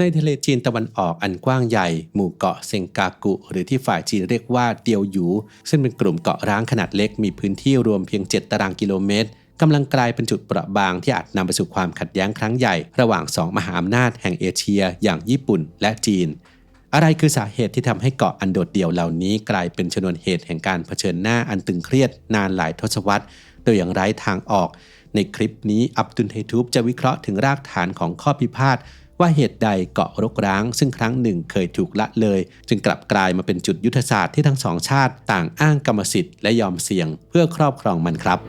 ในทะเลจีนตะวันออกอันกว้างใหญ่หมู่เกาะเซงกากุหรือที่ฝ่ายจีนเรียกว่าเตียวหยูซึ่งเป็นกลุ่มเกาะร้างขนาดเล็กมีพื้นที่รวมเพียง7ตารางกิโลเมตรกำลังกลายเป็นจุดเปราะบางที่อาจนำไปสู่ความขัดแย้งครั้งใหญ่ระหว่าง2มหาอำนาจแห่งเอเชียอย่างญี่ปุ่นและจีนอะไรคือสาเหตุที่ทำให้เกาะอันโดดเดี่ยวเหล่านี้กลายเป็นชนวนเหตุแห่งการเผชิญหน้าอันตึงเครียดนานหลายทศวรรษโดยอย่างไร้ทางออกในคลิปนี้อับดุลไฮทูบจะวิเคราะห์ถึงรากฐานของข้อพิพาทว่าเหตุใดเกาะรกร้างซึ่งครั้งหนึ่งเคยถูกละเลยจึงกลับกลายมาเป็นจุดยุทธศาสตร์ที่ทั้งสองชาติต่างอ้างกรรมสิทธิ์และยอมเสี่ยงเพื่อครอบครองมันครับ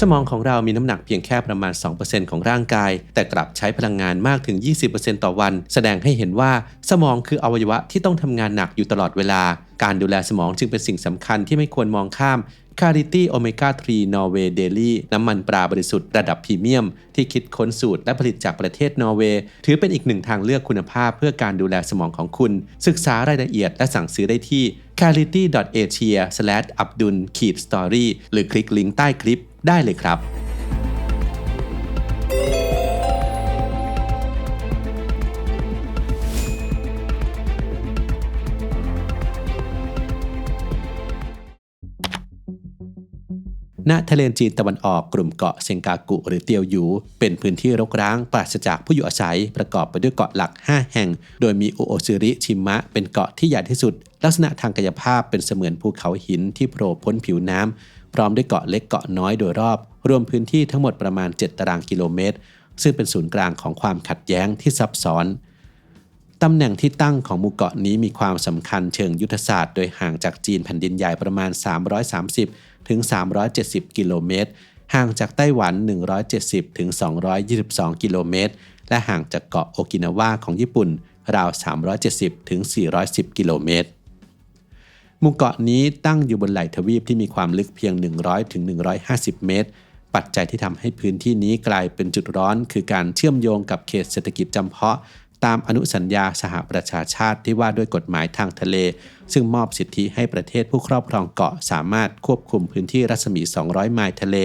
สมองของเรามีน้ำหนักเพียงแค่ประมาณ 2% ของร่างกายแต่กลับใช้พลังงานมากถึง 20% ต่อวันแสดงให้เห็นว่าสมองคืออวัยวะที่ต้องทำงานหนักอยู่ตลอดเวลาการดูแลสมองจึงเป็นสิ่งสำคัญที่ไม่ควรมองข้าม Clarity Omega 3 Norway Daily น้ำมันปลาบริสุทธิ์ระดับพรีเมียมที่คิดค้นสูตรและผลิตจากประเทศนอร์เวย์ถือเป็นอีกหนึ่งทางเลือกคุณภาพเพื่อการดูแลสมองของคุณศึกษารายละเอียดและสั่งซื้อได้ที่ clarity.asia/abdul-story หรือคลิกลิงก์ใต้คลิปได้เลยครับณทะเลจีนตะวันออกกลุ่มเกาะเซงกากุหรือเตียวหยูเป็นพื้นที่รกร้างปราศจากผู้อยู่อาศัยประกอบไปด้วยเกาะหลัก5แห่งโดยมีโอโอซิริชิมะเป็นเกาะที่ใหญ่ที่สุดลักษณะทางกายภาพเป็นเสมือนภูเขาหินที่โผล่พ้นผิวน้ำพร้อมด้วยเกาะเล็กเกาะน้อยโดยรอบรวมพื้นที่ทั้งหมดประมาณ7ตารางกิโลเมตรซึ่งเป็นศูนย์กลางของความขัดแย้งที่ซับซ้อนตำแหน่งที่ตั้งของหมู่เกาะนี้มีความสำคัญเชิงยุทธศาสตร์โดยห่างจากจีนแผ่นดินใหญ่ประมาณ330ถึง370กิโลเมตรห่างจากไต้หวัน170ถึง222กิโลเมตรและห่างจากเกาะโอกินาวาของญี่ปุ่นราว370ถึง410กิโลเมตรหมู่เกาะนี้ตั้งอยู่บนไหล่ทวีปที่มีความลึกเพียง100ถึง150เมตรปัจจัยที่ทำให้พื้นที่นี้กลายเป็นจุดร้อนคือการเชื่อมโยงกับเขตเศรษฐกิจจำเพาะตามอนุสัญญาสหประชาชาติที่ว่าด้วยกฎหมายทางทะเลซึ่งมอบสิทธิให้ประเทศผู้ครอบครองเกาะสามารถควบคุมพื้นที่รัศมี200ไมล์ทะเล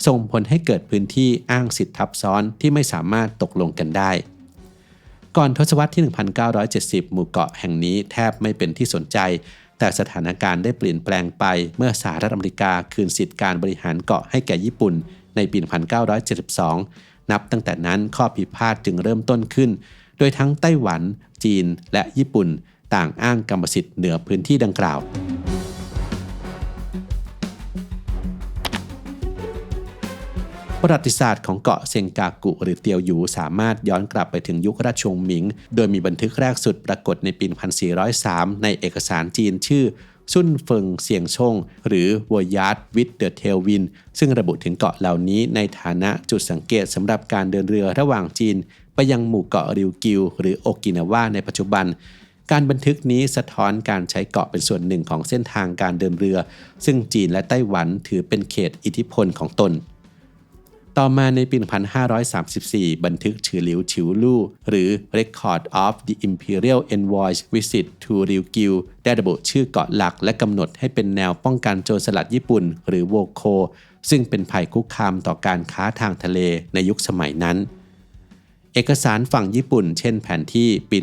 ส่งผลให้เกิดพื้นที่อ้างสิทธิทับซ้อนที่ไม่สามารถตกลงกันได้ก่อนทศวรรษที่1970หมู่เกาะแห่งนี้แทบไม่เป็นที่สนใจแต่สถานการณ์ได้เปลี่ยนแปลงไปเมื่อสหรัฐอเมริกาคืนสิทธิการบริหารเกาะให้แก่ญี่ปุ่นในปี1972นับตั้งแต่นั้นข้อพิพาทจึงเริ่มต้นขึ้นโดยทั้งไต้หวันจีนและญี่ปุ่นต่างอ้างกรรมสิทธิ์เหนือพื้นที่ดังกล่าวประวัติศาสตร์ของเกาะเซงกากุหรือเตียวหยูสามารถย้อนกลับไปถึงยุคราชวงศ์หมิงโดยมีบันทึกแรกสุดปรากฏในปี 1403 ในเอกสารจีนชื่อซุ่นเฟิงเซียงชงหรือ Voyage with the Tailwind ซึ่งระบุถึงเกาะเหล่านี้ในฐานะจุดสังเกตสำหรับการเดินเรือระหว่างจีนไปยังหมู่เกาะริวกิวหรือโอกินาวาในปัจจุบันการบันทึกนี้สะท้อนการใช้เกาะเป็นส่วนหนึ่งของเส้นทางการเดินเรือซึ่งจีนและไต้หวันถือเป็นเขตอิทธิพลของตนต่อมาในปี 1534 บันทึกฉือหลิวฉิวลู่หรือ Record of the Imperial Envoy's Visit to Ryukyu ได้ระบุชื่อเกาะหลักและกำหนดให้เป็นแนวป้องกันโจรสลัดญี่ปุ่นหรือโวโคซึ่งเป็นภัยคุกคามต่อการค้าทางทะเลในยุคสมัยนั้นเอกสารฝั่งญี่ปุ่นเช่นแผนที่ปี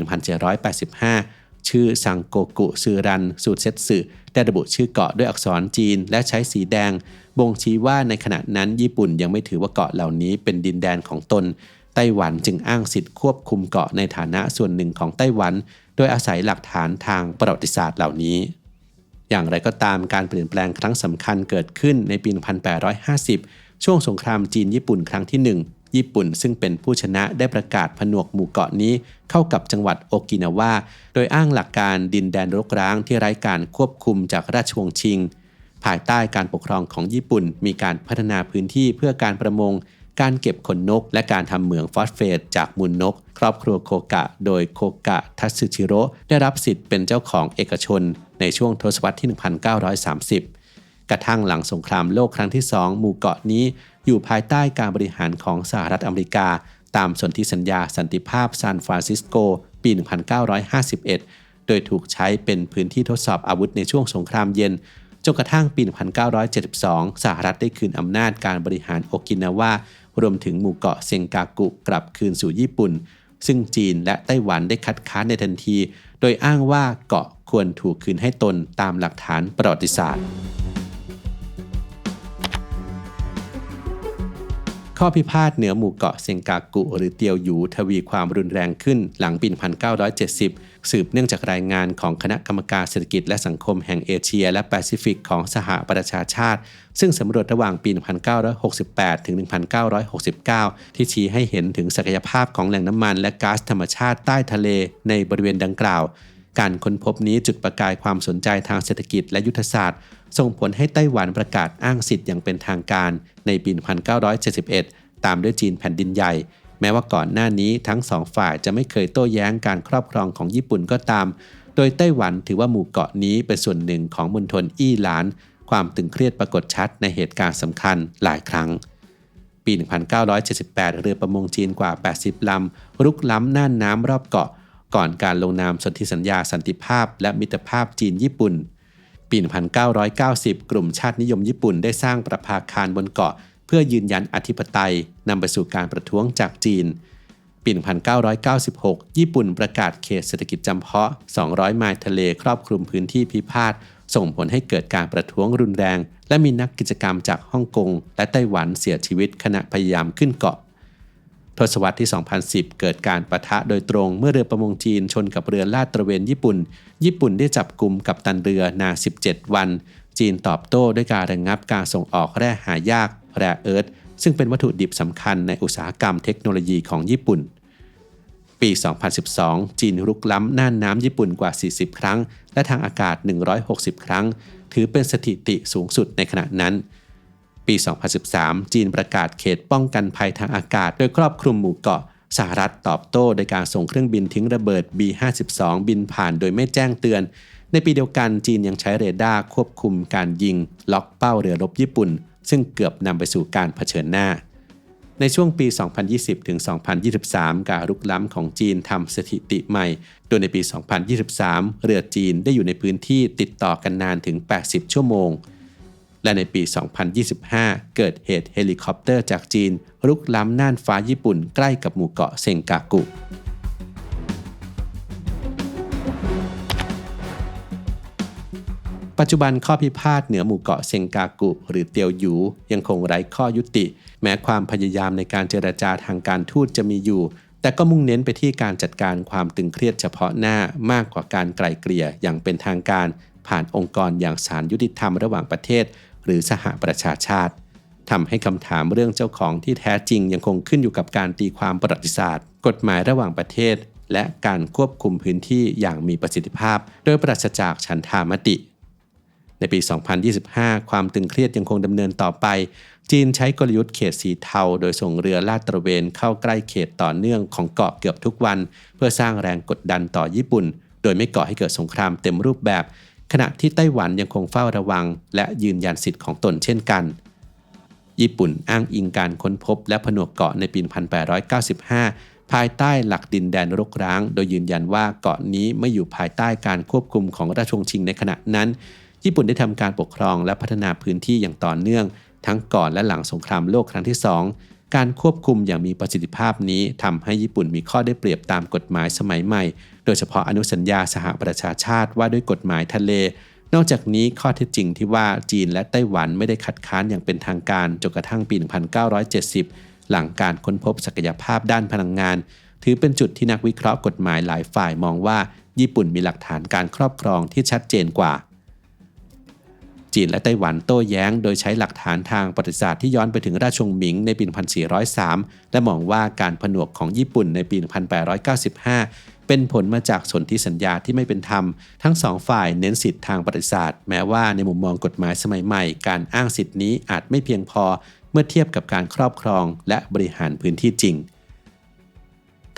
1785 ชื่อซังโกกุซึรันสูเซตสึได้ระบุชื่อเกาะด้วยอักษรจีนและใช้สีแดงบ่งชี้ว่าในขณะนั้นญี่ปุ่นยังไม่ถือว่าเกาะเหล่านี้เป็นดินแดนของตนไต้หวันจึงอ้างสิทธิ์ควบคุมเกาะในฐานะส่วนหนึ่งของไต้หวันโดยอาศัยหลักฐานทางประวัติศาสตร์เหล่านี้อย่างไรก็ตามการเปลี่ยนแปลงครั้งสำคัญเกิดขึ้นในปี 1850 ช่วงสงครามจีนญี่ปุ่นครั้งที่ 1ญี่ปุ่นซึ่งเป็นผู้ชนะได้ประกาศผนวกหมู่เกาะนี้เข้ากับจังหวัดโอกินาวาโดยอ้างหลักการดินแดนรกร้างที่ไร้การควบคุมจากราชวงศ์ชิงภายใต้การปกครองของญี่ปุ่นมีการพัฒนาพื้นที่เพื่อการประมงการเก็บขนนกและการทำเหมืองฟอสเฟตจากมูลนกครอบครัวโคกะโดยโคกะทัตสึชิโร่ได้รับสิทธิ์เป็นเจ้าของเอกชนในช่วงทศวรรษที่ 1930 กระทั่งหลังสงครามโลกครั้งที่ 2 หมู่เกาะนี้อยู่ภายใต้การบริหารของสหรัฐอเมริกาตามสนธิสัญญาสันติภาพซานฟรานซิสโกปี 1951 โดยถูกใช้เป็นพื้นที่ทดสอบอาวุธในช่วงสงครามเย็นจนกระทั่งปี 1972 สหรัฐได้คืนอำนาจการบริหารโอกินาวารวมถึงหมู่เกาะเซงกากุกลับคืนสู่ญี่ปุ่น ซึ่งจีนและไต้หวันได้คัดค้านในทันทีโดยอ้างว่าเกาะควรถูกคืนให้ตนตามหลักฐานประวัติศาสตร์ข้อพิพาทเหนือหมู่เกาะเซงกากุหรือเตียวหยูทวีความรุนแรงขึ้นหลังปี 1970 สืบเนื่องจากรายงานของคณะกรรมการเศรษฐกิจและสังคมแห่งเอเชียและแปซิฟิกของสหประชาชาติซึ่งสำรวจระหว่างปี 1968 ถึง 1969 ที่ชี้ให้เห็นถึงศักยภาพของแหล่งน้ำมันและก๊าซธรรมชาติใต้ทะเลในบริเวณดังกล่าวการค้นพบนี้จุดประกายความสนใจทางเศรษฐกิจและยุทธศาสตร์ส่งผลให้ไต้หวันประกาศอ้างสิทธิ์อย่างเป็นทางการในปี 1971 ตามด้วยจีนแผ่นดินใหญ่แม้ว่าก่อนหน้านี้ทั้งสองฝ่ายจะไม่เคยโต้แย้งการครอบครองของญี่ปุ่นก็ตามโดยไต้หวันถือว่าหมู่เกาะนี้เป็นส่วนหนึ่งของมณฑลอี้หลานความตึงเครียดปรากฏชัดในเหตุการณ์สำคัญหลายครั้งปี 1978 เรือประมงจีนกว่า 80 ลำรุกล้ำน่านน้ำรอบเกาะก่อนการลงนามสนธิสัญญาสันติภาพและมิตรภาพจีนญี่ปุ่นปี 1990 กลุ่มชาตินิยมญี่ปุ่นได้สร้างประภาคารบนเกาะเพื่อยืนยันอธิปไตยนำไปสู่การประท้วงจากจีนปี 1996 ญี่ปุ่นประกาศเขตเศรษฐกิจจำเพาะ 200 ไมล์ทะเลครอบคลุมพื้นที่พิพาทส่งผลให้เกิดการประท้วงรุนแรงและมีนักกิจกรรมจากฮ่องกงและไต้หวันเสียชีวิตขณะพยายามขึ้นเกาะทศวรรษที่ 2010 เกิดการปะทะโดยตรงเมื่อเรือประมงจีนชนกับเรือลาดตระเวนญี่ปุ่นได้จับกุมกัปตันเรือนาน 17 วันจีนตอบโต้ด้วยการระงับการส่งออกแร่หายากแร่เอิร์ธซึ่งเป็นวัตถุดิบสำคัญในอุตสาหกรรมเทคโนโลยีของญี่ปุ่นปี 2012 จีนรุกล้ำน่านน้ำญี่ปุ่นกว่า 40 ครั้งและทางอากาศ 160 ครั้งถือเป็นสถิติสูงสุดในขณะนั้นปี 2013 จีนประกาศเขตป้องกันภัยทางอากาศโดยครอบคลุมหมู่เกาะสหรัฐตอบโต้โดยการส่งเครื่องบินทิ้งระเบิด B-52 บินผ่านโดยไม่แจ้งเตือนในปีเดียวกันจีนยังใช้เรดาร์ควบคุมการยิงล็อกเป้าเรือรบญี่ปุ่นซึ่งเกือบนำไปสู่การเผชิญหน้าในช่วงปี 2020 ถึง 2023 การรุกล้ำของจีนทำสถิติใหม่โดยในปี 2023 เรือจีนได้อยู่ในพื้นที่ติดต่อกันนานถึง 80 ชั่วโมงและในปี 2025 เกิดเหตุเฮลิคอปเตอร์จากจีนรุกล้ำน่านฟ้าญี่ปุ่นใกล้กับหมู่เกาะเซงกากุปัจจุบันข้อพิพาทเหนือหมู่เกาะเซงกากุหรือเตียวหยูยังคงไร้ข้อยุติแม้ความพยายามในการเจรจาทางการทูตจะมีอยู่แต่ก็มุ่งเน้นไปที่การจัดการความตึงเครียดเฉพาะหน้ามากกว่าการไกล่เกลี่ยอย่างเป็นทางการผ่านองค์กรอย่างศาลยุติธรรมระหว่างประเทศหรือสหประชาชาติทำให้คำถามเรื่องเจ้าของที่แท้จริงยังคงขึ้นอยู่กับการตีความประวัติศาสตร์กฎหมายระหว่างประเทศและการควบคุมพื้นที่อย่างมีประสิทธิภาพโดยปราศจากฉันทามติในปี 2025 ความตึงเครียดยังคงดำเนินต่อไปจีนใช้กลยุทธ์เขตสีเทาโดยส่งเรือลาดตระเวนเข้าใกล้เขตต่อเนื่องของเกาะเกือบทุกวันเพื่อสร้างแรงกดดันต่อญี่ปุ่นโดยไม่ก่อให้เกิดสงครามเต็มรูปแบบขณะที่ไต้หวันยังคงเฝ้าระวังและยืนยันสิทธิ์ของตนเช่นกันญี่ปุ่นอ้างอิงการค้นพบและผนวกเกาะในปี 1895 ภายใต้หลักดินแดนรกร้างโดยยืนยันว่าเกาะนี้ไม่อยู่ภายใต้การควบคุมของราชวงศ์ชิงในขณะนั้นญี่ปุ่นได้ทำการปกครองและพัฒนาพื้นที่อย่างต่อเนื่องทั้งก่อนและหลังสงครามโลกครั้งที่ 2การควบคุมอย่างมีประสิทธิภาพนี้ทำให้ญี่ปุ่นมีข้อได้เปรียบตามกฎหมายสมัยใหม่โดยเฉพาะอนุสัญญาสหประชาชาติว่าด้วยกฎหมายทะเลนอกจากนี้ข้อเท็จจริงที่ว่าจีนและไต้หวันไม่ได้คัดค้านอย่างเป็นทางการจนกระทั่งปี 1970 หลังการค้นพบศักยภาพด้านพลังงานถือเป็นจุดที่นักวิเคราะห์กฎหมายหลายฝ่ายมองว่าญี่ปุ่นมีหลักฐานการครอบครองที่ชัดเจนกว่าจีนและไต้หวันโต้แย้งโดยใช้หลักฐานทางประวัติศาสตร์ที่ย้อนไปถึงราชวงศ์หมิงในปี 1403 และมองว่าการผนวกของญี่ปุ่นในปี 1895 เป็นผลมาจากสนธิสัญญาที่ไม่เป็นธรรมทั้งสองฝ่ายเน้นสิทธิทางประวัติศาสตร์แม้ว่าในมุมมองกฎหมายสมัยใหม่การอ้างสิทธินี้อาจไม่เพียงพอเมื่อเทียบกับการครอบครองและบริหารพื้นที่จริง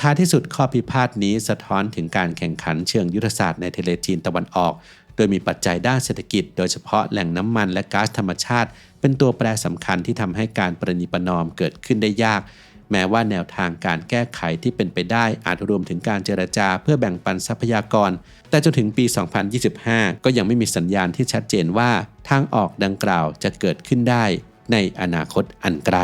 ท้ายที่สุดข้อพิพาทนี้สะท้อนถึงการแข่งขันเชิงยุทธศาสตร์ในทะเลจีนตะวันออกโดยมีปัจจัยด้านเศรษฐกิจโดยเฉพาะแหล่งน้ำมันและก๊าซธรรมชาติเป็นตัวแปรสำคัญที่ทำให้การประนีประนอมเกิดขึ้นได้ยากแม้ว่าแนวทางการแก้ไขที่เป็นไปได้อาจรวมถึงการเจรจาเพื่อแบ่งปันทรัพยากรแต่จนถึงปี 2025 ก็ยังไม่มีสัญญาณที่ชัดเจนว่าทางออกดังกล่าวจะเกิดขึ้นได้ในอนาคตอันไกล